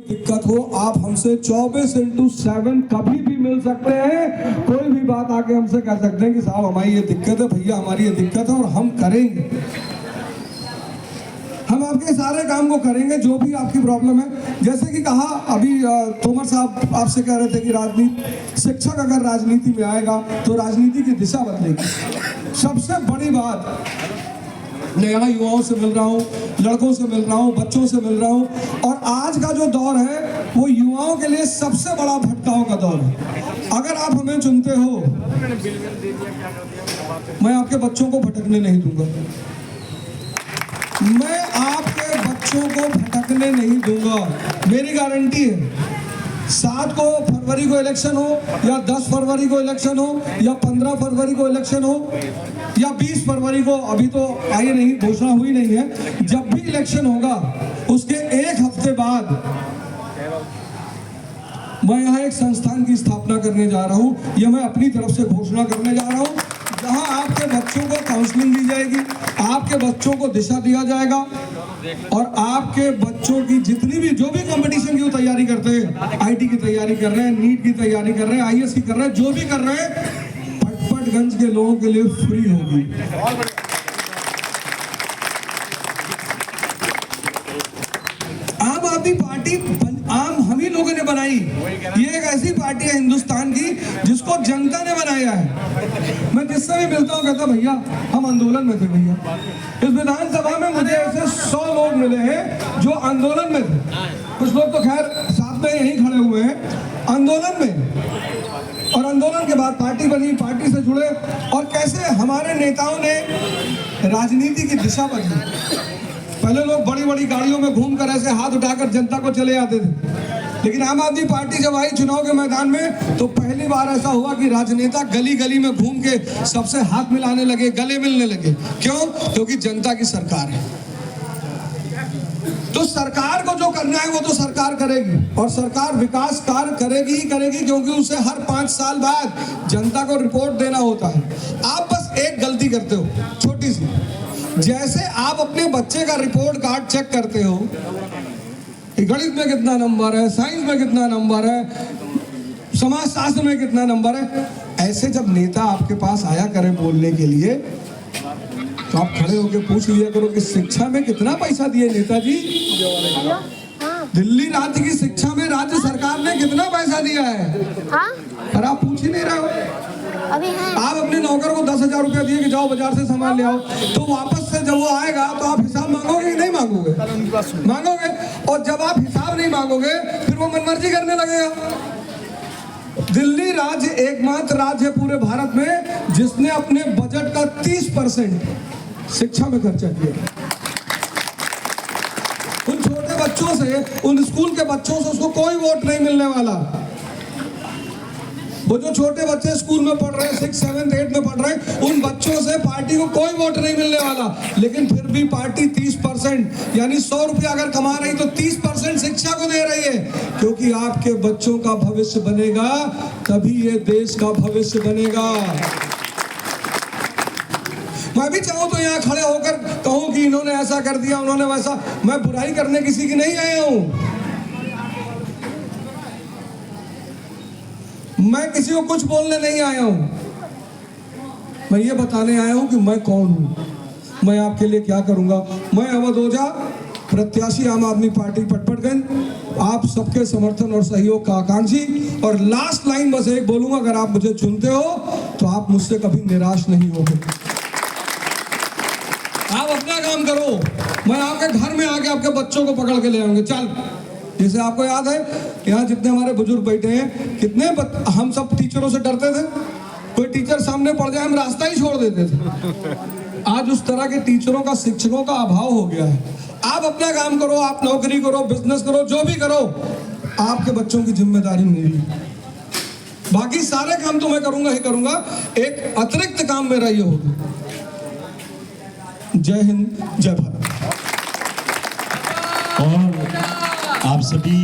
दिक्कत हो आप हमसे 24/7 कभी भी मिल सकते हैं। कोई भी बात आके हमसे कह सकते हैं कि साहब हमारी ये दिक्कत है, भैया हमारी ये दिक्कत है, और हम करेंगे। हम आपके सारे काम को करेंगे जो भी आपकी प्रॉब्लम है। जैसे कि कहा अभी तोमर साहब आपसे कह रहे थे कि राजनीति शिक्षक अगर राजनीति में आएगा तो राजनीति की दिशा बदलेगी। सबसे बड़ी बात, मैं यहाँ युवाओं से मिल रहा हूँ, लड़कों से मिल रहा हूँ, बच्चों से मिल रहा हूँ, और आज का जो दौर है वो युवाओं के लिए सबसे बड़ा भटकाव का दौर है। अगर आप हमें चुनते हो, मैं आपके बच्चों को भटकने नहीं दूंगा। मैं आपके बच्चों को भटकने नहीं दूंगा, मेरी गारंटी है। 7 फरवरी को इलेक्शन हो या 10 फरवरी को इलेक्शन हो या 15 फरवरी को इलेक्शन हो या 20 फरवरी को, अभी तो आई नहीं, घोषणा हुई नहीं है, जब भी इलेक्शन होगा उसके 1 हफ्ते बाद मैं यहाँ एक संस्थान की स्थापना करने जा रहा हूँ। यह मैं अपनी तरफ से घोषणा करने जा रहा हूँ, जहाँ आपके बच्चों को काउंसलिंग दी जाएगी, आपके बच्चों को दिशा दिया जाएगा, और आपके बच्चों की जितनी भी जो भी कंपटीशन की तैयारी करते हैं, आईटी की तैयारी कर रहे हैं, नीट की तैयारी कर रहे हैं, आईएएस की कर रहे हैं, जो भी कर रहे हैं, फटफटगंज के लोगों के लिए फ्री होगी। आम आदमी पार्टी हम ही लोगों ने बनाई। ये एक ऐसी पार्टी है हिंदुस्तान की जिसको जनता ने बनाया है। मैं जिससे भी मिलता हूँ कहता भैया हम आंदोलन में थे। भैया इस विधानसभा में मुझे ऐसे 100 लोग मिले हैं जो आंदोलन में थे। कुछ लोग तो खैर साथ में यहीं खड़े हुए हैं आंदोलन में, और आंदोलन के बाद पार्टी बनी, पार्टी से जुड़े, और कैसे हमारे नेताओं ने राजनीति की दिशा बदली। पहले लोग बड़ी बड़ी गाड़ियों में घूमकर ऐसे हाथ उठाकर जनता को चले आते थे, लेकिन आम आदमी पार्टी जब आई चुनाव के मैदान में तो पहली बार ऐसा हुआ कि राजनेता गली गली में घूम के सबसे हाथ मिलाने लगे, गले मिलने लगे। क्यों? क्योंकि जनता की सरकार है। तो सरकार को जो करना है वो तो सरकार करेगी, और सरकार विकास कार्य करेगी ही करेगी, क्योंकि उसे हर 5 साल बाद जनता को रिपोर्ट देना होता है। आप बस एक गलती करते हो, छोटी सी। जैसे आप अपने बच्चे का रिपोर्ट कार्ड चेक करते हो, गणित में कितना नंबर है, साइंस में कितना नंबर है, समाज शास्त्र में कितना नंबर है, ऐसे जब नेता आपके पास आया करे बोलने के लिए तो आप खड़े होकर पूछ लिया करो कि शिक्षा में कितना पैसा दिए नेताजी। दिल्ली राज्य की शिक्षा में राज्य सरकार ने कितना पैसा दिया है? पर आप पूछ ही नहीं रहे हो। अभी है। आप अपने नौकर को 10,000 रुपया दिए कि जाओ बाजार से सामान ले आओ, तो वापस से जब वो आएगा तो आप हिसाब मांगोगे कि नहीं मांगोगे? मांगोगे। और जब आप हिसाब नहीं मांगोगे फिर वो मनमर्जी करने लगेगा। दिल्ली राज्य एकमात्र राज्य है पूरे भारत में जिसने अपने बजट का 30% शिक्षा में खर्चा किया। उन छोटे बच्चों से, उन स्कूल के बच्चों से उसको कोई वोट नहीं मिलने वाला। वो जो छोटे बच्चे स्कूल में पढ़ रहे हैं, 6, 7, 8 में पढ़ रहे हैं, उन बच्चों से पार्टी को कोई वोट नहीं मिलने वाला। लेकिन फिर भी पार्टी 30% यानी 100 रुपया अगर कमा रही तो 30% शिक्षा को दे रही है, क्योंकि आपके बच्चों का भविष्य बनेगा तभी ये देश का भविष्य बनेगा। मैं भी चाहूं तो यहाँ खड़े होकर कहूं कि इन्होंने ऐसा कर दिया, उन्होंने वैसा। मैं बुराई करने किसी की नहीं आया हूं। मैं किसी को कुछ बोलने नहीं आया हूं। मैं ये बताने आया हूं कि मैं कौन हूं, मैं आपके लिए क्या करूंगा। मैं अवध ओझा, प्रत्याशी आम आदमी पार्टी फटफटगंज, आप सबके समर्थन और सहयोग का आकांक्षी। और लास्ट लाइन बस एक बोलूंगा, अगर आप मुझे चुनते हो तो आप मुझसे कभी निराश नहीं होगे। आप अपना काम करो, मैं आपके घर में आके आपके बच्चों को पकड़ के ले आऊंगे। चल, जैसे आपको याद है यहाँ जितने हमारे बुजुर्ग बैठे हैं, कितने हम सब टीचरों से डरते थे। कोई टीचर सामने पड़ जाए हम रास्ता ही छोड़ देते थे। आज उस तरह के टीचरों का, शिक्षकों का अभाव हो गया है। आप अपना काम करो, आप नौकरी करो, बिजनेस करो, जो भी करो, आपके बच्चों की जिम्मेदारी मेरी। बाकी सारे काम तो मैं करूंगा ही करूंगा, एक अतिरिक्त काम मेरा ये होगा। जय हिंद, जय भारत। और आप सभी